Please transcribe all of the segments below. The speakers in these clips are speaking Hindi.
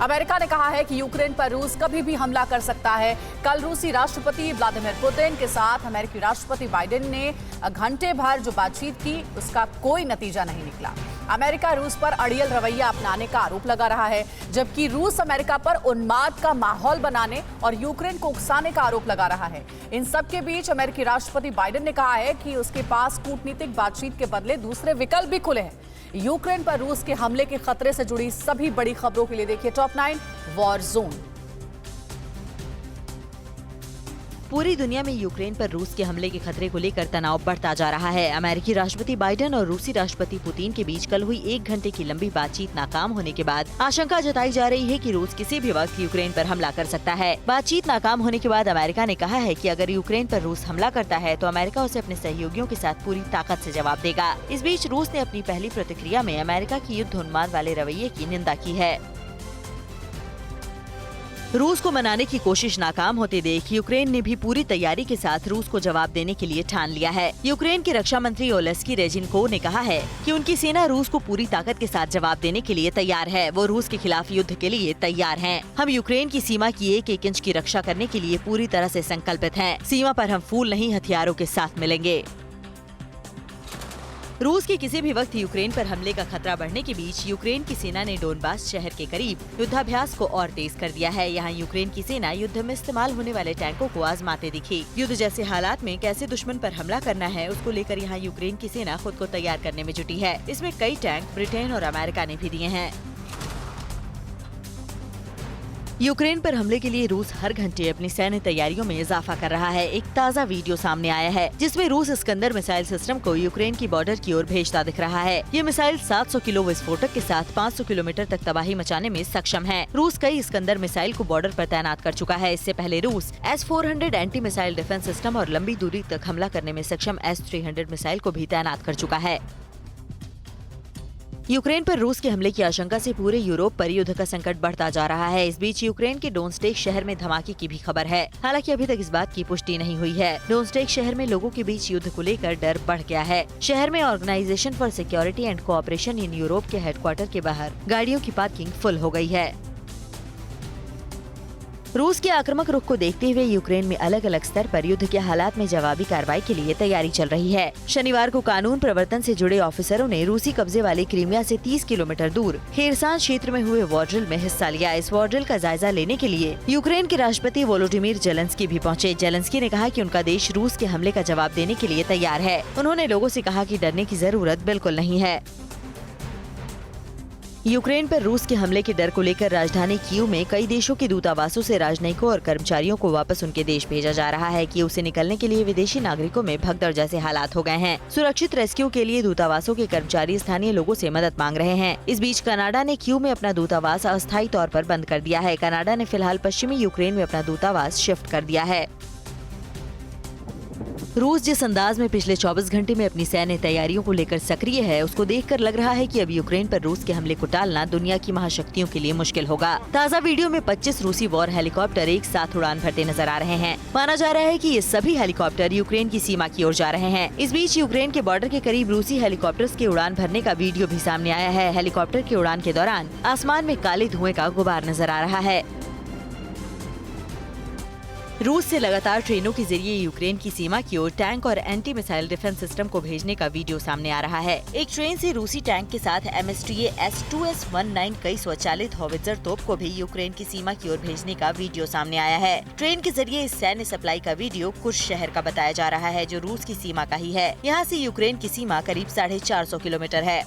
अमेरिका ने कहा है कि यूक्रेन पर रूस कभी भी हमला कर सकता है। कल रूसी राष्ट्रपति व्लादिमीर पुतिन के साथ अमेरिकी राष्ट्रपति बाइडेन ने घंटे भर जो बातचीत की उसका कोई नतीजा नहीं निकला। अमेरिका रूस पर अड़ियल रवैया अपनाने का आरोप लगा रहा है, जबकि रूस अमेरिका पर उन्माद का माहौल बनाने और यूक्रेन को उकसाने का आरोप लगा रहा है। इन सब के बीच अमेरिकी राष्ट्रपति बाइडेन ने कहा है कि उसके पास कूटनीतिक बातचीत के बदले दूसरे विकल्प भी खुले हैं। यूक्रेन पर रूस के हमले के खतरे से जुड़ी सभी बड़ी खबरों के लिए देखिए टॉप 9 वॉर जोन। पूरी दुनिया में यूक्रेन पर रूस के हमले के खतरे को लेकर तनाव बढ़ता जा रहा है। अमेरिकी राष्ट्रपति बाइडेन और रूसी राष्ट्रपति पुतिन के बीच कल हुई 1 घंटे की लंबी बातचीत नाकाम होने के बाद आशंका जताई जा रही है कि रूस किसी भी वक्त यूक्रेन पर हमला कर सकता है। बातचीत नाकाम होने के बाद अमेरिका ने कहा है कि अगर यूक्रेन पर रूस हमला करता है तो अमेरिका उसे अपने सहयोगियों के साथ पूरी ताकत से जवाब देगा। इस बीच रूस ने अपनी पहली प्रतिक्रिया में अमेरिका की युद्ध उन्माद वाले रवैये की निंदा की है। रूस को मनाने की कोशिश नाकाम होते देख यूक्रेन ने भी पूरी तैयारी के साथ रूस को जवाब देने के लिए ठान लिया है। यूक्रेन के रक्षा मंत्री ओलेस्की रेजिन्को ने कहा है कि उनकी सेना रूस को पूरी ताकत के साथ जवाब देने के लिए तैयार है। वो रूस के खिलाफ युद्ध के लिए तैयार हैं। हम यूक्रेन की सीमा की एक इंच की रक्षा करने के लिए पूरी तरह से संकल्पित हैं। सीमा पर हम फूल नहीं हथियारों के साथ मिलेंगे। रूस के किसी भी वक्त यूक्रेन पर हमले का खतरा बढ़ने के बीच यूक्रेन की सेना ने डोनबास शहर के करीब युद्धाभ्यास को और तेज कर दिया है। यहाँ यूक्रेन की सेना युद्ध में इस्तेमाल होने वाले टैंकों को आजमाते दिखी। युद्ध जैसे हालात में कैसे दुश्मन पर हमला करना है उसको लेकर यहाँ यूक्रेन की सेना खुद को तैयार करने में जुटी है। इसमें कई टैंक ब्रिटेन और अमेरिका ने भी दिए हैं। यूक्रेन पर हमले के लिए रूस हर घंटे अपनी सैन्य तैयारियों में इजाफा कर रहा है। एक ताज़ा वीडियो सामने आया है जिसमें रूस इस्कंदर मिसाइल सिस्टम को यूक्रेन की बॉर्डर की ओर भेजता दिख रहा है। ये मिसाइल 700 किलो विस्फोटक के साथ 500 किलोमीटर तक तबाही मचाने में सक्षम है। रूस कई इस्कंदर मिसाइल को बॉर्डर पर तैनात कर चुका है। इससे पहले रूस S-400 anti missile defence system और लंबी दूरी तक हमला करने में सक्षम S-300 मिसाइल को भी तैनात कर चुका है। यूक्रेन पर रूस के हमले की आशंका से पूरे यूरोप पर युद्ध का संकट बढ़ता जा रहा है। इस बीच यूक्रेन के डोनस्टेक शहर में धमाके की भी खबर है। हालांकि अभी तक इस बात की पुष्टि नहीं हुई है। डोनस्टेक शहर में लोगों के बीच युद्ध को लेकर डर बढ़ गया है। शहर में Organization for Security and Cooperation in Europe के हेडक्वार्टर के बाहर गाड़ियों की पार्किंग फुल हो गई है। रूस के आक्रामक रुख को देखते हुए यूक्रेन में अलग अलग स्तर पर युद्ध के हालात में जवाबी कार्रवाई के लिए तैयारी चल रही है। शनिवार को कानून प्रवर्तन से जुड़े ऑफिसरों ने रूसी कब्जे वाले क्रीमिया से 30 किलोमीटर दूर खेरसान क्षेत्र में हुए वॉर ड्रिल में हिस्सा लिया। इस वॉर ड्रिल का जायजा लेने के लिए यूक्रेन के राष्ट्रपति वोलोडिमीर जेलेंस्की भी पहुंचे। जेलेंस्की ने कहा कि उनका देश रूस के हमले का जवाब देने के लिए तैयार है। उन्होंने लोगों से कहा कि डरने की जरूरत बिल्कुल नहीं है। यूक्रेन पर रूस के हमले के डर को लेकर राजधानी कीव में कई देशों के दूतावासों से राजनयिकों और कर्मचारियों को वापस उनके देश भेजा जा रहा है। कीव से निकलने के लिए विदेशी नागरिकों में भगदड़ जैसे हालात हो गए हैं। सुरक्षित रेस्क्यू के लिए दूतावासों के कर्मचारी स्थानीय लोगों से मदद मांग रहे हैं। इस बीच कनाडा ने कीव में अपना दूतावास अस्थायी तौर पर बंद कर दिया है। कनाडा ने फिलहाल पश्चिमी यूक्रेन में अपना दूतावास शिफ्ट कर दिया है। रूस जिस अंदाज में पिछले 24 घंटे में अपनी सैन्य तैयारियों को लेकर सक्रिय है, उसको देखकर लग रहा है कि अब यूक्रेन पर रूस के हमले को टालना दुनिया की महाशक्तियों के लिए मुश्किल होगा। ताज़ा वीडियो में 25 रूसी वॉर हेलीकॉप्टर एक साथ उड़ान भरते नजर आ रहे हैं। माना जा रहा है कि ये सभी हेलीकॉप्टर यूक्रेन की सीमा की ओर जा रहे हैं। इस बीच यूक्रेन के बॉर्डर के करीब रूसी हेलीकॉप्टर्स के उड़ान भरने का वीडियो भी सामने आया है। हेलीकॉप्टर के उड़ान के दौरान आसमान में काले धुएं का गुबार नजर आ रहा है। रूस से लगातार ट्रेनों के जरिए यूक्रेन की सीमा की ओर टैंक और एंटी मिसाइल डिफेंस सिस्टम को भेजने का वीडियो सामने आ रहा है। एक ट्रेन से रूसी टैंक के साथ MSTA S-2S-19 कई स्वचालित हॉवित्जर तोप को भी यूक्रेन की सीमा की ओर भेजने का वीडियो सामने आया है। ट्रेन के जरिए इस सैन्य सप्लाई का वीडियो कुर्स शहर का बताया जा रहा है, जो रूस की सीमा का ही है। यहाँ से यूक्रेन की सीमा करीब 450 किलोमीटर है।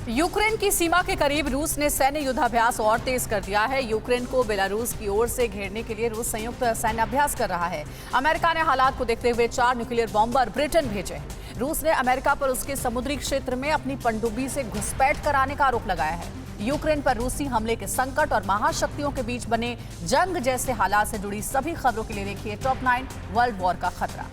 यूक्रेन की सीमा के करीब रूस ने सैन्य युद्धाभ्यास और तेज कर दिया है। यूक्रेन को बेलारूस की ओर से घेरने के लिए रूस संयुक्त सैन्य अभ्यास कर रहा है। अमेरिका ने हालात को देखते हुए 4 न्यूक्लियर बॉम्बर ब्रिटेन भेजे हैं। रूस ने अमेरिका पर उसके समुद्री क्षेत्र में अपनी पनडुब्बी से घुसपैठ कराने का आरोप लगाया है। यूक्रेन पर रूसी हमले के संकट और महाशक्तियों के बीच बने जंग जैसे हालात से जुड़ी सभी खबरों के लिए देखिए टॉप 9 वर्ल्ड वॉर का खतरा।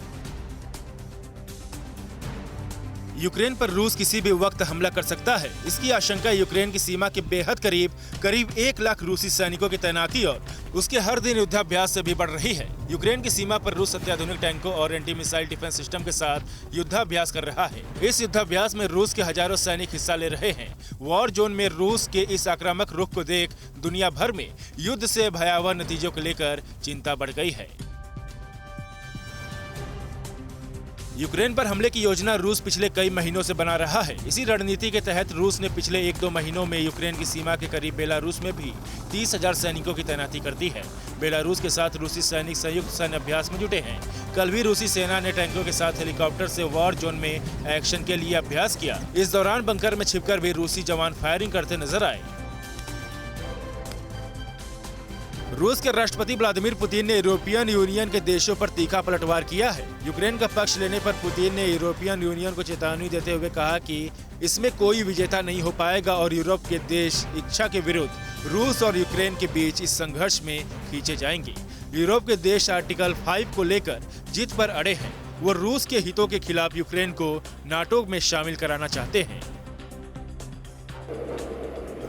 यूक्रेन पर रूस किसी भी वक्त हमला कर सकता है। इसकी आशंका यूक्रेन की सीमा के बेहद करीब 1 लाख रूसी सैनिकों की तैनाती और उसके हर दिन युद्धाभ्यास से भी बढ़ रही है। यूक्रेन की सीमा पर रूस अत्याधुनिक टैंकों और एंटी मिसाइल डिफेंस सिस्टम के साथ युद्धाभ्यास कर रहा है। इस युद्धाभ्यास में रूस के हजारों सैनिक हिस्सा ले रहे हैं। वॉर जोन में रूस के इस आक्रामक रुख को देख दुनिया भर में युद्ध से भयावह नतीजों को लेकर चिंता बढ़ गई है। यूक्रेन पर हमले की योजना रूस पिछले कई महीनों से बना रहा है। इसी रणनीति के तहत रूस ने पिछले 1-2 महीनों में यूक्रेन की सीमा के करीब बेलारूस में भी 30,000 सैनिकों की तैनाती कर दी है। बेलारूस के साथ रूसी सैनिक संयुक्त सैन्य अभ्यास में जुटे हैं। कल भी रूसी सेना ने टैंकों के साथ हेलीकॉप्टर से वॉर जोन में एक्शन के लिए अभ्यास किया। इस दौरान बंकर में छिपकर भी रूसी जवान फायरिंग करते नजर आए। रूस के राष्ट्रपति व्लादिमीर पुतिन ने यूरोपियन यूनियन के देशों पर तीखा पलटवार किया है। यूक्रेन का पक्ष लेने पर पुतिन ने यूरोपियन यूनियन को चेतावनी देते हुए कहा कि इसमें कोई विजेता नहीं हो पाएगा और यूरोप के देश इच्छा के विरुद्ध रूस और यूक्रेन के बीच इस संघर्ष में खींचे जाएंगे। यूरोप के देश आर्टिकल 5 को लेकर जिद पर अड़े हैं। वो रूस के हितों के खिलाफ यूक्रेन को नाटो में शामिल कराना चाहते हैं।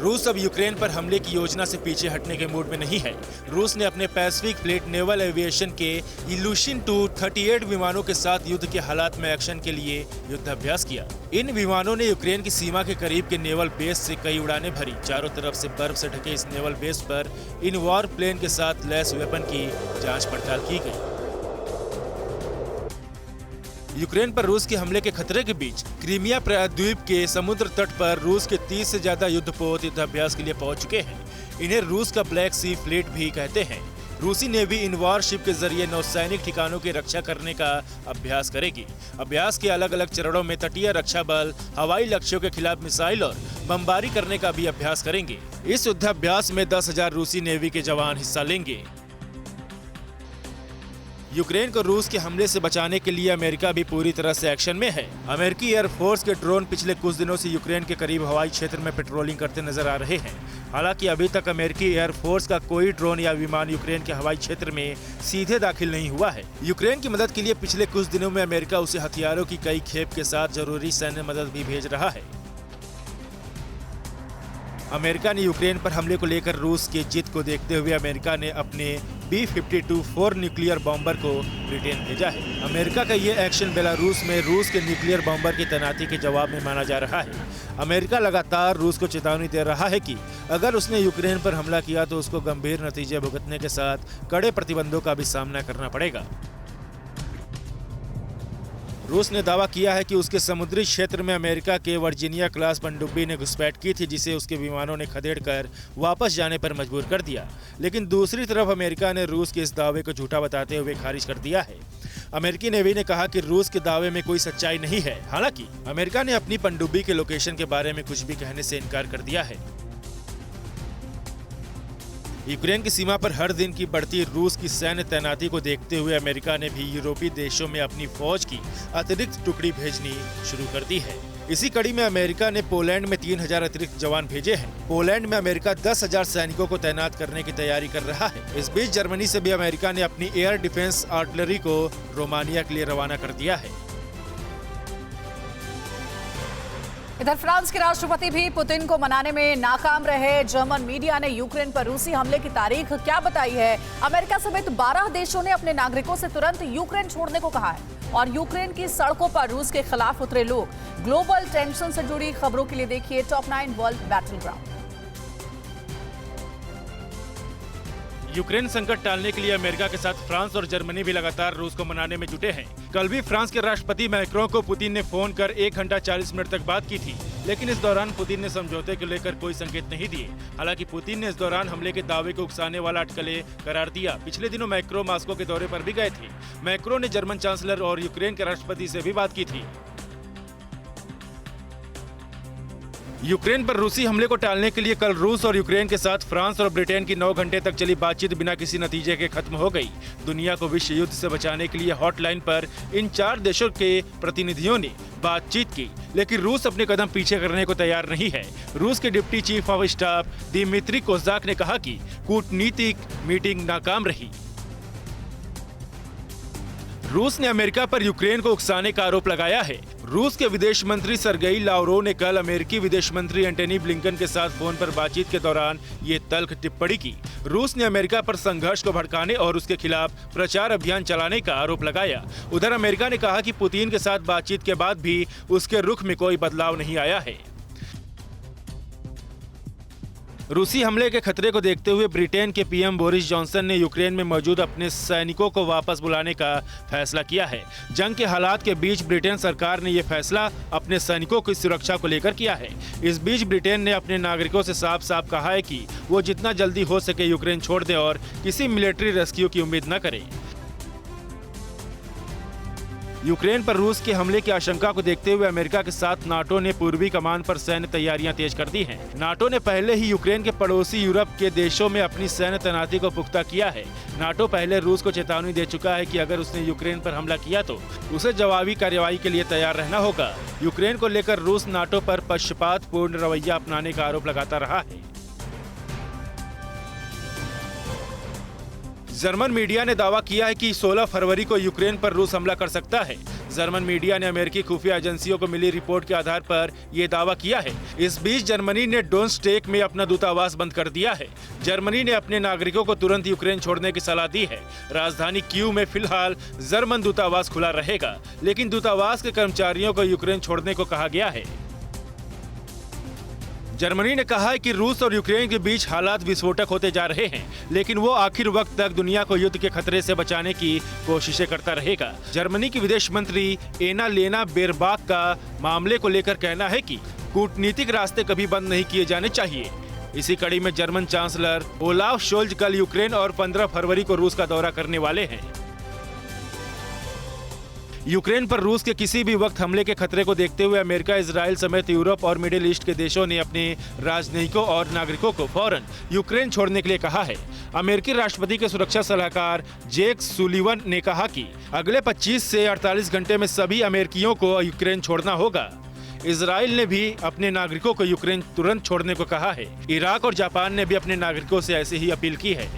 रूस अब यूक्रेन पर हमले की योजना से पीछे हटने के मूड में नहीं है। रूस ने अपने पैसिफिक फ्लीट नेवल एविएशन के इल्यूशन 238 विमानों के साथ युद्ध के हालात में एक्शन के लिए युद्धाभ्यास किया। इन विमानों ने यूक्रेन की सीमा के करीब के नेवल बेस से कई उड़ानें भरी। चारों तरफ से बर्फ से ढके इस नेवल बेस पर इन वॉर प्लेन के साथ लैस वेपन की जाँच पड़ताल की गई। यूक्रेन पर रूस के हमले के खतरे के बीच क्रीमिया प्रायद्वीप के समुद्र तट पर रूस के 30 से ज्यादा युद्धपोत युद्धाभ्यास के लिए पहुंच चुके हैं। इन्हें रूस का ब्लैक सी फ्लीट भी कहते हैं। रूसी नेवी इन वॉरशिप के जरिए नौसैनिक ठिकानों की रक्षा करने का अभ्यास करेगी। अभ्यास के अलग अलग चरणों में तटीय रक्षा बल हवाई लक्ष्यों के खिलाफ मिसाइल और बमबारी करने का भी अभ्यास करेंगे। इस युद्धाभ्यास में 10,000 रूसी नेवी के जवान हिस्सा लेंगे। यूक्रेन को रूस के हमले से बचाने के लिए अमेरिका भी पूरी तरह से एक्शन में है। अमेरिकी एयरफोर्स के ड्रोन पिछले कुछ दिनों से यूक्रेन के करीब हवाई क्षेत्र में पेट्रोलिंग करते नजर आ रहे हैं। हालांकि अभी तक अमेरिकी एयरफोर्स का कोई ड्रोन या विमान यूक्रेन के हवाई क्षेत्र में सीधे दाखिल नहीं हुआ है। यूक्रेन की मदद के लिए पिछले कुछ दिनों में अमेरिका उसे हथियारों की कई खेप के साथ जरूरी सैन्य मदद भी भेज रहा है। अमेरिका ने यूक्रेन पर हमले को लेकर रूस के जिद को देखते हुए अमेरिका ने अपने B-52 न्यूक्लियर बॉम्बर को ब्रिटेन भेजा है। अमेरिका का ये एक्शन बेलारूस में रूस के न्यूक्लियर बॉम्बर की तैनाती के जवाब में माना जा रहा है। अमेरिका लगातार रूस को चेतावनी दे रहा है कि अगर उसने यूक्रेन पर हमला किया तो उसको गंभीर नतीजे भुगतने के साथ कड़े प्रतिबंधों का भी सामना करना पड़ेगा। रूस ने दावा किया है कि उसके समुद्री क्षेत्र में अमेरिका के वर्जीनिया क्लास पनडुब्बी ने घुसपैठ की थी, जिसे उसके विमानों ने खदेड़कर वापस जाने पर मजबूर कर दिया। लेकिन दूसरी तरफ अमेरिका ने रूस के इस दावे को झूठा बताते हुए खारिज कर दिया है। अमेरिकी नेवी ने कहा कि रूस के दावे में कोई सच्चाई नहीं है। हालांकि अमेरिका ने अपनी पनडुब्बी के लोकेशन के बारे में कुछ भी कहने से इनकार कर दिया है। यूक्रेन की सीमा पर हर दिन की बढ़ती रूस की सैन्य तैनाती को देखते हुए अमेरिका ने भी यूरोपीय देशों में अपनी फौज की अतिरिक्त टुकड़ी भेजनी शुरू कर दी है। इसी कड़ी में अमेरिका ने पोलैंड में 3,000 अतिरिक्त जवान भेजे हैं। पोलैंड में अमेरिका 10,000 सैनिकों को तैनात करने की तैयारी कर रहा है। इस बीच जर्मनी से भी अमेरिका ने अपनी एयर डिफेंस आर्टिलरी को रोमानिया के लिए रवाना कर दिया है। इधर फ्रांस के राष्ट्रपति भी पुतिन को मनाने में नाकाम रहे। जर्मन मीडिया ने यूक्रेन पर रूसी हमले की तारीख क्या बताई है? अमेरिका समेत 12 देशों ने अपने नागरिकों से तुरंत यूक्रेन छोड़ने को कहा है और यूक्रेन की सड़कों पर रूस के खिलाफ उतरे लोग। ग्लोबल टेंशन से जुड़ी खबरों के लिए देखिए top 9 world battle ground. Ukraine संकट टालने के लिए अमेरिका के साथ फ्रांस और जर्मनी भी लगातार रूस को मनाने में जुटे हैं। कल भी फ्रांस के राष्ट्रपति मैक्रों को पुतिन ने फोन कर 1 घंटा 40 मिनट तक बात की थी, लेकिन इस दौरान पुतिन ने समझौते को लेकर कोई संकेत नहीं दिए। हालांकि पुतिन ने इस दौरान हमले के दावे को उकसाने वाला अटकलें करार दिया। पिछले दिनों मैक्रों मास्को के दौरे पर भी गए थे। मैक्रों ने जर्मन चांसलर और यूक्रेन के राष्ट्रपति से भी बात की थी। यूक्रेन पर रूसी हमले को टालने के लिए कल रूस और यूक्रेन के साथ फ्रांस और ब्रिटेन की 9 घंटे तक चली बातचीत बिना किसी नतीजे के खत्म हो गई। दुनिया को विश्व युद्ध से बचाने के लिए हॉटलाइन पर इन 4 देशों के प्रतिनिधियों ने बातचीत की, लेकिन रूस अपने कदम पीछे करने को तैयार नहीं है। रूस के deputy chief of staff Dmitry Kozak ने कहा कि कूटनीतिक मीटिंग नाकाम रही। रूस ने अमेरिका पर यूक्रेन को उकसाने का आरोप लगाया है। रूस के विदेश मंत्री सर्गेई लावरोव ने कल अमेरिकी विदेश मंत्री एंटनी ब्लिंकन के साथ फोन पर बातचीत के दौरान ये तल्ख टिप्पणी की। रूस ने अमेरिका पर संघर्ष को भड़काने और उसके खिलाफ प्रचार अभियान चलाने का आरोप लगाया। उधर अमेरिका ने कहा कि पुतिन के साथ बातचीत के बाद भी उसके रुख में कोई बदलाव नहीं आया है। रूसी हमले के खतरे को देखते हुए ब्रिटेन के पीएम बोरिस जॉनसन ने यूक्रेन में मौजूद अपने सैनिकों को वापस बुलाने का फैसला किया है। जंग के हालात के बीच ब्रिटेन सरकार ने यह फैसला अपने सैनिकों की सुरक्षा को लेकर किया है। इस बीच ब्रिटेन ने अपने नागरिकों से साफ साफ कहा है कि वो जितना जल्दी हो सके यूक्रेन छोड़ दें और किसी मिलिट्री रेस्क्यू की उम्मीद न करें। यूक्रेन पर रूस के हमले की आशंका को देखते हुए अमेरिका के साथ नाटो ने पूर्वी कमान पर सैन्य तैयारियां तेज कर दी हैं। नाटो ने पहले ही यूक्रेन के पड़ोसी यूरोप के देशों में अपनी सैन्य तैनाती को पुख्ता किया है। नाटो पहले रूस को चेतावनी दे चुका है कि अगर उसने यूक्रेन पर हमला किया तो उसे जवाबी कार्रवाई के लिए तैयार रहना होगा। यूक्रेन को लेकर रूस नाटो पर पक्षपातपूर्ण रवैया अपनाने का आरोप लगाता रहा है। जर्मन मीडिया ने दावा किया है कि 16 फरवरी को यूक्रेन पर रूस हमला कर सकता है। जर्मन मीडिया ने अमेरिकी खुफिया एजेंसियों को मिली रिपोर्ट के आधार पर यह दावा किया है। इस बीच जर्मनी ने डोनस्टेक में अपना दूतावास बंद कर दिया है। जर्मनी ने अपने नागरिकों को तुरंत यूक्रेन छोड़ने की सलाह दी है। राजधानी कीव में फिलहाल जर्मन दूतावास खुला रहेगा, लेकिन दूतावास के कर्मचारियों को यूक्रेन छोड़ने को कहा गया है। जर्मनी ने कहा है कि रूस और यूक्रेन के बीच हालात विस्फोटक होते जा रहे हैं, लेकिन वो आखिर वक्त तक दुनिया को युद्ध के खतरे से बचाने की कोशिशें करता रहेगा। जर्मनी की विदेश मंत्री एनालेना बेरबाक का मामले को लेकर कहना है कि कूटनीतिक रास्ते कभी बंद नहीं किए जाने चाहिए। इसी कड़ी में जर्मन चांसलर ओलाफ शोल्ज कल यूक्रेन और 15 फरवरी को रूस का दौरा करने वाले हैं। यूक्रेन पर रूस के किसी भी वक्त हमले के खतरे को देखते हुए अमेरिका, इजराइल समेत यूरोप और मिडिल ईस्ट के देशों ने अपने राजनयिकों और नागरिकों को फौरन यूक्रेन छोड़ने के लिए कहा है। अमेरिकी राष्ट्रपति के सुरक्षा सलाहकार जेक सुलिवन ने कहा कि अगले 25 से 48 घंटे में सभी अमेरिकियों को यूक्रेन छोड़ना होगा। इजराइल ने भी अपने नागरिकों को यूक्रेन तुरंत छोड़ने को कहा है। इराक और जापान ने भी अपने नागरिकों से ऐसे ही अपील की है।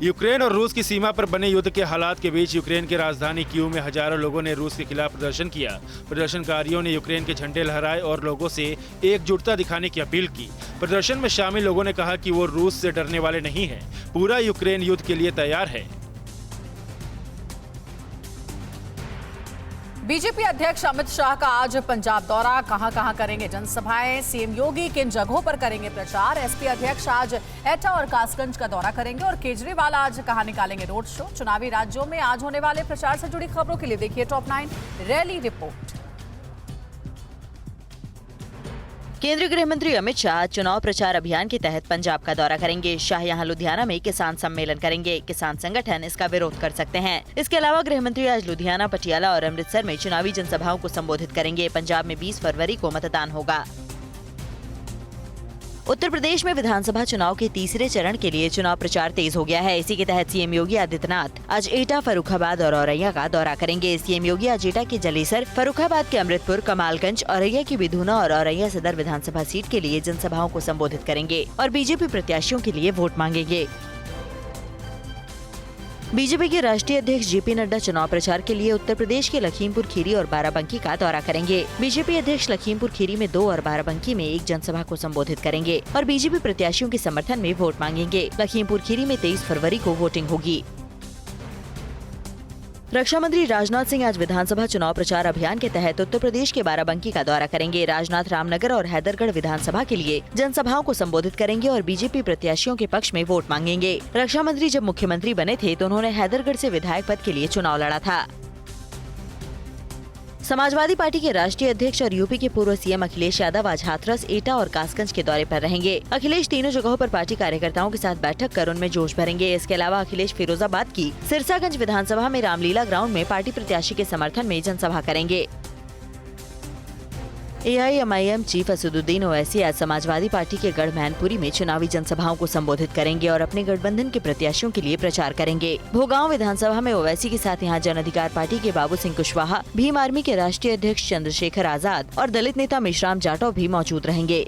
यूक्रेन और रूस की सीमा पर बने युद्ध के हालात के बीच यूक्रेन की राजधानी कीव में हजारों लोगों ने रूस के खिलाफ प्रदर्शन किया। प्रदर्शनकारियों ने यूक्रेन के झंडे लहराए और लोगों से एकजुटता दिखाने की अपील की। प्रदर्शन में शामिल लोगों ने कहा कि वो रूस से डरने वाले नहीं हैं। पूरा यूक्रेन युद्ध के लिए तैयार है। बीजेपी अध्यक्ष अमित शाह का आज पंजाब दौरा, कहां करेंगे जनसभाएं, सीएम योगी किन जगहों पर करेंगे प्रचार। एसपी अध्यक्ष आज एटा और कासगंज का दौरा करेंगे और केजरीवाल आज कहां निकालेंगे रोड शो। चुनावी राज्यों में आज होने वाले प्रचार से जुड़ी खबरों के लिए देखिए टॉप 9 रैली रिपोर्ट। केंद्रीय गृह मंत्री अमित शाह चुनाव प्रचार अभियान के तहत पंजाब का दौरा करेंगे। शाह यहां लुधियाना में किसान सम्मेलन करेंगे। किसान संगठन इसका विरोध कर सकते हैं। इसके अलावा गृह मंत्री आज लुधियाना, पटियाला और अमृतसर में चुनावी जनसभाओं को संबोधित करेंगे। पंजाब में 20 फरवरी को मतदान होगा। उत्तर प्रदेश में विधानसभा चुनाव के तीसरे चरण के लिए चुनाव प्रचार तेज हो गया है। इसी के तहत सीएम योगी आदित्यनाथ आज एटा, फर्रुखाबाद और औरैया का दौरा करेंगे। सीएम योगी आज एटा के जलेसर, फर्रुखाबाद के अमृतपुर, कमालगंज, औरैया की बिधुना और औरैया सदर विधानसभा सीट के लिए जनसभाओं को संबोधित करेंगे और बीजेपी प्रत्याशियों के लिए वोट मांगेंगे। बीजेपी के राष्ट्रीय अध्यक्ष जेपी नड्डा चुनाव प्रचार के लिए उत्तर प्रदेश के लखीमपुर खीरी और बाराबंकी का दौरा करेंगे। बीजेपी अध्यक्ष लखीमपुर खीरी में 2 और बाराबंकी में 1 जनसभा को संबोधित करेंगे और बीजेपी प्रत्याशियों के समर्थन में वोट मांगेंगे। लखीमपुर खीरी में 23 फरवरी को वोटिंग होगी। रक्षा मंत्री राजनाथ सिंह आज विधानसभा चुनाव प्रचार अभियान के तहत उत्तर प्रदेश के बाराबंकी का दौरा करेंगे। राजनाथ रामनगर और हैदरगढ़ विधानसभा के लिए जनसभाओं को संबोधित करेंगे और बीजेपी प्रत्याशियों के पक्ष में वोट मांगेंगे। रक्षा मंत्री जब मुख्यमंत्री बने थे तो उन्होंने हैदरगढ़ से विधायक पद के लिए चुनाव लड़ा था। समाजवादी पार्टी के राष्ट्रीय अध्यक्ष और यूपी के पूर्व सीएम अखिलेश यादव आज हाथरस, एटा और कासगंज के दौरे पर रहेंगे। अखिलेश तीनों जगहों पर पार्टी कार्यकर्ताओं के साथ बैठक कर उनमें जोश भरेंगे। इसके अलावा अखिलेश फिरोजाबाद की सिरसागंज विधानसभा में रामलीला ग्राउंड में पार्टी प्रत्याशी के समर्थन में जनसभा करेंगे। AIMIM चीफ असदुद्दीन ओवैसी आज समाजवादी पार्टी के गढ़ मैनपुरी में चुनावी जनसभाओं को संबोधित करेंगे और अपने गठबंधन के प्रत्याशियों के लिए प्रचार करेंगे। भोगांव विधानसभा में ओवैसी के साथ यहां जन अधिकार पार्टी के बाबू सिंह कुशवाहा, भीम आर्मी के राष्ट्रीय अध्यक्ष चंद्रशेखर आजाद और दलित नेता मेश्राम जाटव भी मौजूद रहेंगे।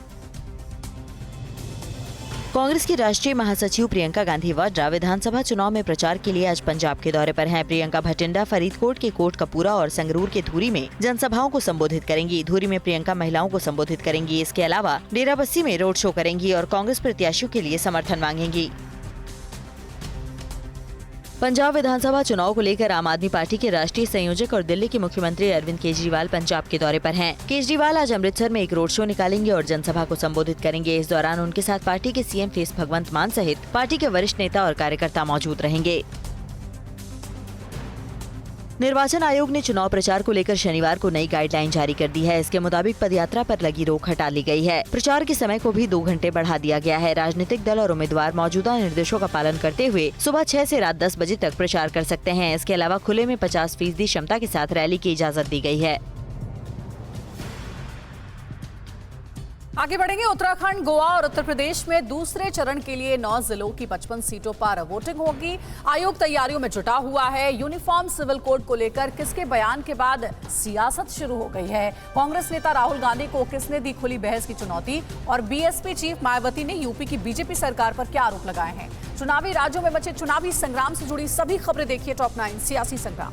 कांग्रेस की राष्ट्रीय महासचिव प्रियंका गांधी वाड्रा विधानसभा चुनाव में प्रचार के लिए आज पंजाब के दौरे पर हैं। प्रियंका भटिंडा फरीदकोट के कोटकपूरा और संगरूर के धूरी में जनसभाओं को संबोधित करेंगी। धूरी में प्रियंका महिलाओं को संबोधित करेंगी। इसके अलावा डेराबस्सी में रोड शो करेंगी और कांग्रेस प्रत्याशियों के लिए समर्थन मांगेंगी। पंजाब विधानसभा चुनाव को लेकर आम आदमी पार्टी के राष्ट्रीय संयोजक और दिल्ली के मुख्यमंत्री अरविंद केजरीवाल पंजाब के दौरे पर हैं। केजरीवाल आज अमृतसर में एक रोड शो निकालेंगे और जनसभा को संबोधित करेंगे। इस दौरान उनके साथ पार्टी के सीएम फेस भगवंत मान सहित पार्टी के वरिष्ठ नेता और कार्यकर्ता मौजूद रहेंगे। निर्वाचन आयोग ने चुनाव प्रचार को लेकर शनिवार को नई गाइडलाइन जारी कर दी है। इसके मुताबिक पदयात्रा पर लगी रोक हटा ली गई है। प्रचार के समय को भी 2 घंटे बढ़ा दिया गया है। राजनीतिक दल और उम्मीदवार मौजूदा निर्देशों का पालन करते हुए सुबह 6 से रात 10 बजे तक प्रचार कर सकते हैं। इसके अलावा खुले में 50% क्षमता के साथ रैली की इजाजत दी गई है। आगे बढ़ेंगे। उत्तराखंड, गोवा और उत्तर प्रदेश में दूसरे चरण के लिए 9 जिलों की 55 सीटों पर वोटिंग होगी। आयोग तैयारियों में जुटा हुआ है। यूनिफॉर्म सिविल कोड को लेकर किसके बयान के बाद सियासत शुरू हो गई है। कांग्रेस नेता राहुल गांधी को किसने दी खुली बहस की चुनौती और बीएसपी चीफ मायावती ने यूपी की बीजेपी सरकार पर क्या आरोप लगाए हैं। चुनावी राज्यों में मचे चुनावी संग्राम से जुड़ी सभी खबरें देखिए टॉप 9 सियासी संग्राम।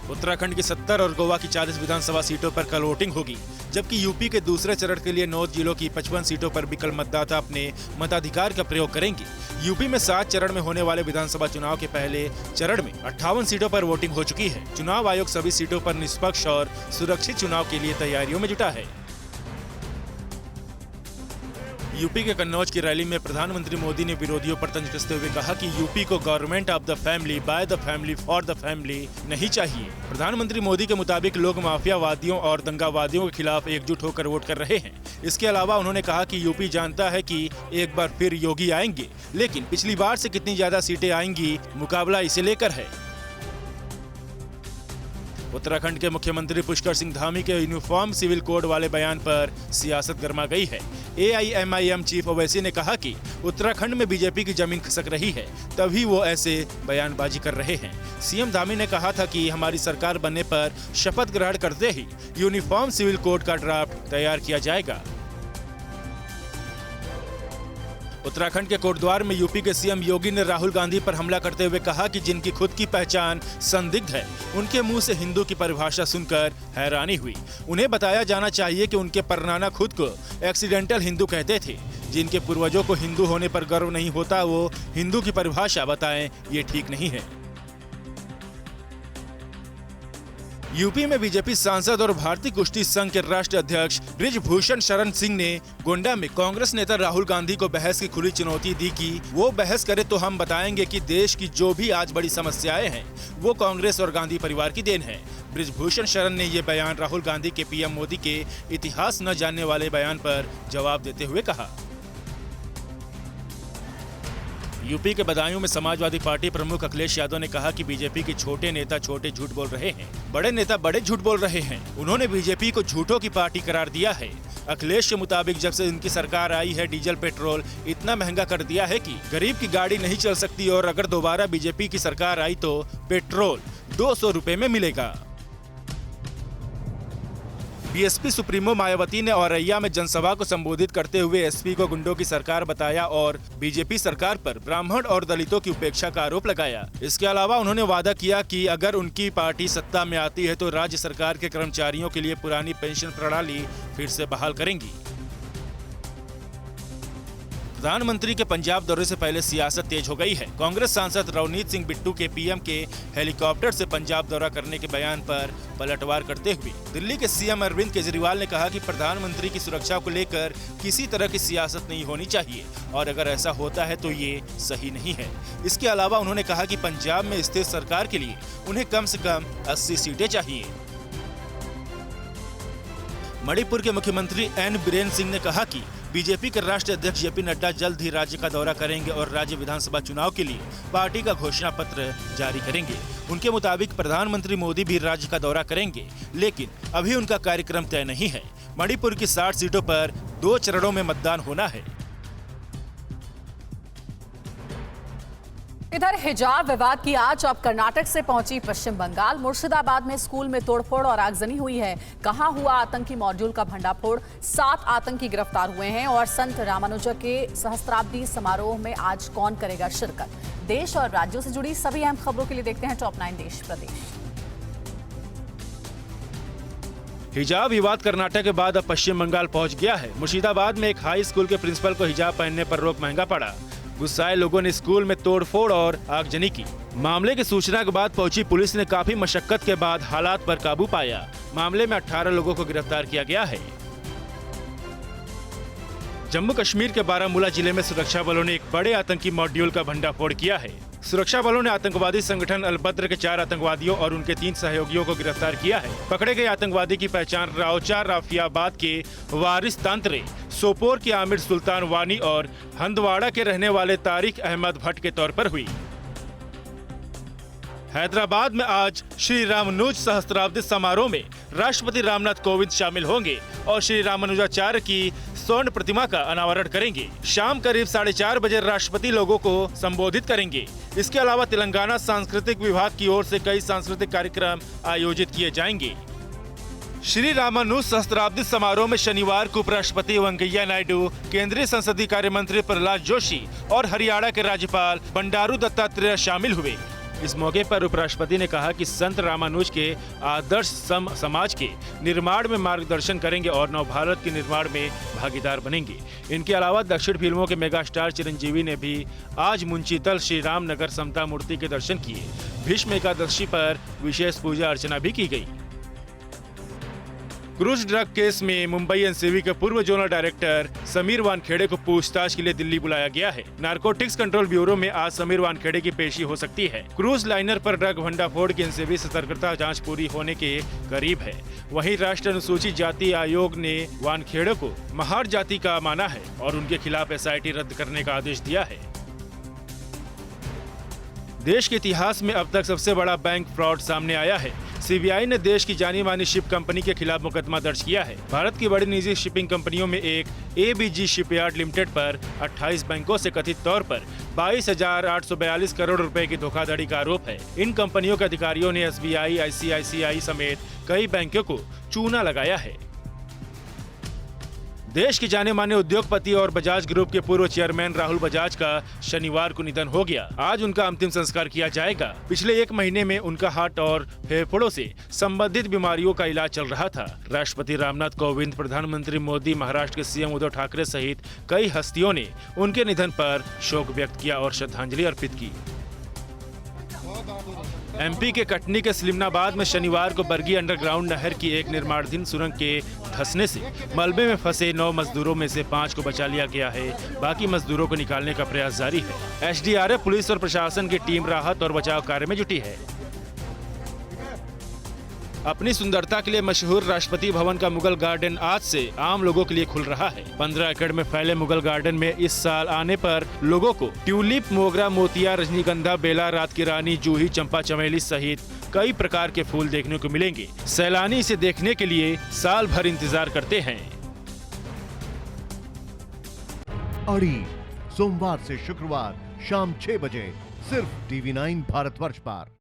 उत्तराखंड की 70 और गोवा की 40 विधानसभा सीटों पर कल वोटिंग होगी, जबकि यूपी के दूसरे चरण के लिए 9 जिलों की 55 सीटों पर भी कल मतदाता अपने मताधिकार का प्रयोग करेंगे। यूपी में 7 चरण में होने वाले विधानसभा चुनाव के पहले चरण में 58 सीटों पर वोटिंग हो चुकी है। चुनाव आयोग सभी सीटों पर निष्पक्ष और सुरक्षित चुनाव के लिए तैयारियों में जुटा है। यूपी के कन्नौज की रैली में प्रधानमंत्री मोदी ने विरोधियों पर तंज कसते हुए कहा कि यूपी को government of the family, by the family, for the family नहीं चाहिए। प्रधानमंत्री मोदी के मुताबिक लोग माफियावादियों और दंगावादियों के खिलाफ एकजुट होकर वोट कर रहे हैं। इसके अलावा उन्होंने कहा कि यूपी जानता है कि एक बार फिर योगी आएंगे, लेकिन पिछली बार से कितनी ज्यादा सीटें आएंगी, मुकाबला इसे लेकर है। उत्तराखंड के मुख्यमंत्री पुष्कर सिंह धामी के यूनिफॉर्म सिविल कोड वाले बयान पर सियासत गर्मा गई है। AIMIM चीफ ओवैसी ने कहा कि उत्तराखंड में बीजेपी की जमीन खिसक रही है, तभी वो ऐसे बयानबाजी कर रहे हैं। सीएम धामी ने कहा था कि हमारी सरकार बनने पर शपथ ग्रहण करते ही यूनिफॉर्म सिविल कोड का ड्राफ्ट तैयार किया जाएगा। उत्तराखंड के कोटद्वार में यूपी के सीएम योगी ने राहुल गांधी पर हमला करते हुए कहा कि जिनकी खुद की पहचान संदिग्ध है, उनके मुंह से हिंदू की परिभाषा सुनकर हैरानी हुई। उन्हें बताया जाना चाहिए कि उनके परनाना खुद को एक्सीडेंटल हिंदू कहते थे। जिनके पूर्वजों को हिंदू होने पर गर्व नहीं होता, वो हिंदू की परिभाषा बताएं, ये ठीक नहीं है। यूपी में बीजेपी सांसद और भारतीय कुश्ती संघ के राष्ट्रीय अध्यक्ष बृजभूषण शरण सिंह ने गोंडा में कांग्रेस नेता राहुल गांधी को बहस की खुली चुनौती दी कि वो बहस करे तो हम बताएंगे कि देश की जो भी आज बड़ी समस्याएं हैं वो कांग्रेस और गांधी परिवार की देन है। बृजभूषण शरण ने ये बयान राहुल गांधी के पीएम मोदी के इतिहास न जानने वाले बयान पर जवाब देते हुए कहा। यूपी के बदायूं में समाजवादी पार्टी प्रमुख अखिलेश यादव ने कहा कि बीजेपी के छोटे नेता छोटे झूठ बोल रहे हैं, बड़े नेता बड़े झूठ बोल रहे हैं। उन्होंने बीजेपी को झूठों की पार्टी करार दिया है। अखिलेश के मुताबिक जब से उनकी सरकार आई है, डीजल पेट्रोल इतना महंगा कर दिया है कि गरीब की गाड़ी नहीं चल सकती और अगर दोबारा बीजेपी की सरकार आई तो पेट्रोल 200 रुपए में मिलेगा। बीएसपी सुप्रीमो मायावती ने औरैया में जनसभा को संबोधित करते हुए एसपी को गुंडों की सरकार बताया और बीजेपी सरकार पर ब्राह्मण और दलितों की उपेक्षा का आरोप लगाया। इसके अलावा उन्होंने वादा किया कि अगर उनकी पार्टी सत्ता में आती है तो राज्य सरकार के कर्मचारियों के लिए पुरानी पेंशन प्रणाली फिर से बहाल करेंगी। प्रधानमंत्री के पंजाब दौरे से पहले सियासत तेज हो गई है। कांग्रेस सांसद रवनीत सिंह बिट्टू के पीएम के हेलीकॉप्टर से पंजाब दौरा करने के बयान पर पलटवार करते हुए दिल्ली के सीएम अरविंद केजरीवाल ने कहा कि प्रधानमंत्री की सुरक्षा को लेकर किसी तरह की सियासत नहीं होनी चाहिए और अगर ऐसा होता है तो ये सही नहीं है। इसके अलावा उन्होंने कहा कि पंजाब में स्थिर सरकार के लिए उन्हें कम से कम 80 सीटें चाहिए। मणिपुर के मुख्यमंत्री एन बीरेन सिंह ने कहा कि बीजेपी के राष्ट्रीय अध्यक्ष जेपी नड्डा जल्द ही राज्य का दौरा करेंगे और राज्य विधानसभा चुनाव के लिए पार्टी का घोषणा पत्र जारी करेंगे। उनके मुताबिक प्रधानमंत्री मोदी भी राज्य का दौरा करेंगे, लेकिन अभी उनका कार्यक्रम तय नहीं है। मणिपुर की 60 सीटों पर 2 चरणों में मतदान होना है। इधर हिजाब विवाद की आज अब कर्नाटक से पहुंची पश्चिम बंगाल। मुर्शिदाबाद में स्कूल में तोड़फोड़ और आगजनी हुई है। कहां हुआ आतंकी मॉड्यूल का भंडाफोड़? 7 आतंकी गिरफ्तार हुए हैं। और संत रामानुजा के सहस्त्राब्दी समारोह में आज कौन करेगा शिरकत? देश और राज्यों से जुड़ी सभी अहम खबरों के लिए देखते हैं टॉप 9 देश प्रदेश। हिजाब विवाद कर्नाटक के बाद अब पश्चिम बंगाल पहुंच गया है। मुर्शिदाबाद में एक हाई स्कूल के प्रिंसिपल को हिजाब पहनने पर रोक महंगा पड़ा। गुस्साए लोगों ने स्कूल में तोड़फोड़ और आगजनी की। मामले की सूचना के बाद पहुंची पुलिस ने काफी मशक्कत के बाद हालात पर काबू पाया। मामले में 18 लोगों को गिरफ्तार किया गया है। जम्मू कश्मीर के बारामूला जिले में सुरक्षा बलों ने एक बड़े आतंकी मॉड्यूल का भंडाफोड़ किया है। सुरक्षा बलों ने आतंकवादी संगठन अलबद्र के 4 आतंकवादियों और उनके 3 सहयोगियों को गिरफ्तार किया है। पकड़े गए आतंकवादी की पहचान राउचार राफियाबाद के वारिस तांत्रे, सोपोर के आमिर सुल्तान वानी और हंदवाड़ा के रहने वाले तारिक अहमद भट्ट के तौर पर हुई। हैदराबाद में आज श्री रामानुज सहस्त्राब्दी समारोह में राष्ट्रपति रामनाथ कोविंद शामिल होंगे और श्री रामानुजाचार्य की स्वर्ण प्रतिमा का अनावरण करेंगे। शाम करीब 4:30 बजे राष्ट्रपति लोगों को संबोधित करेंगे। इसके अलावा तेलंगाना सांस्कृतिक विभाग की ओर से कई सांस्कृतिक कार्यक्रम आयोजित किए जाएंगे। श्री रामानुज सहस्त्राब्दी समारोह में शनिवार को उपराष्ट्रपति वेंकैया नायडू, केंद्रीय संसदीय कार्य मंत्री प्रहलाद जोशी और हरियाणा के राज्यपाल बंडारू दत्तात्रेय शामिल हुए। इस मौके पर उपराष्ट्रपति ने कहा कि संत रामानुज के आदर्श समाज के निर्माण में मार्गदर्शन करेंगे और नवभारत के निर्माण में भागीदार बनेंगे। इनके अलावा दक्षिण फिल्मों के मेगा स्टार चिरंजीवी ने भी आज मुंशीतल श्री राम नगर समता मूर्ति के दर्शन किए। भीष्म एकादशी पर विशेष पूजा अर्चना भी की गई। क्रूज ड्रग केस में मुंबई एनसीबी के पूर्व जोनल डायरेक्टर समीर वानखेड़े को पूछताछ के लिए दिल्ली बुलाया गया है। नारकोटिक्स कंट्रोल ब्यूरो में आज समीर वानखेड़े की पेशी हो सकती है। क्रूज लाइनर पर ड्रग भंडाफोड़ की एनसीबी सतर्कता जांच पूरी होने के करीब है। वहीं राष्ट्रीय अनुसूचित जाति आयोग ने वानखेड़े को महार जाति का माना है और उनके खिलाफ एसआईटी रद्द करने का आदेश दिया है। देश के इतिहास में अब तक सबसे बड़ा बैंक फ्रॉड सामने आया है। सीबीआई ने देश की जानी मानी शिप कंपनी के खिलाफ मुकदमा दर्ज किया है। भारत की बड़ी निजी शिपिंग कंपनियों में एक एबीजी शिपयार्ड लिमिटेड पर 28 बैंकों से कथित तौर पर 22,842 करोड़ रुपए की धोखाधड़ी का आरोप है। इन कंपनियों के अधिकारियों ने एसबीआई, आईसीआईसीआई समेत कई बैंकों को चूना लगाया है। देश के जाने माने उद्योगपति और बजाज ग्रुप के पूर्व चेयरमैन राहुल बजाज का शनिवार को निधन हो गया। आज उनका अंतिम संस्कार किया जाएगा। पिछले 1 महीने में उनका हार्ट और फेफड़ों से संबंधित बीमारियों का इलाज चल रहा था। राष्ट्रपति रामनाथ कोविंद, प्रधानमंत्री मोदी, महाराष्ट्र के सीएम उद्धव ठाकरे सहित कई हस्तियों ने उनके निधन पर शोक व्यक्त किया और श्रद्धांजलि अर्पित की। एमपी के कटनी के सलीमनाबाद में शनिवार को बरगी अंडरग्राउंड नहर की एक निर्माणाधीन सुरंग के धंसने से मलबे में फंसे 9 मजदूरों में से 5 को बचा लिया गया है। बाकी मजदूरों को निकालने का प्रयास जारी है। एसडीआरएफ, पुलिस और प्रशासन की टीम राहत और बचाव कार्य में जुटी है। अपनी सुंदरता के लिए मशहूर राष्ट्रपति भवन का मुगल गार्डन आज से आम लोगों के लिए खुल रहा है। 15 एकड़ में फैले मुगल गार्डन में इस साल आने पर लोगों को ट्यूलिप, मोगरा, मोतिया, रजनीगंधा, बेला, रात की रानी, जूही, चंपा, चमेली सहित कई प्रकार के फूल देखने को मिलेंगे। सैलानी इसे देखने के लिए साल भर इंतजार करते हैं। अड़ी सोमवार से शुक्रवार शाम 6 बजे सिर्फ TV9 भारतवर्ष पर।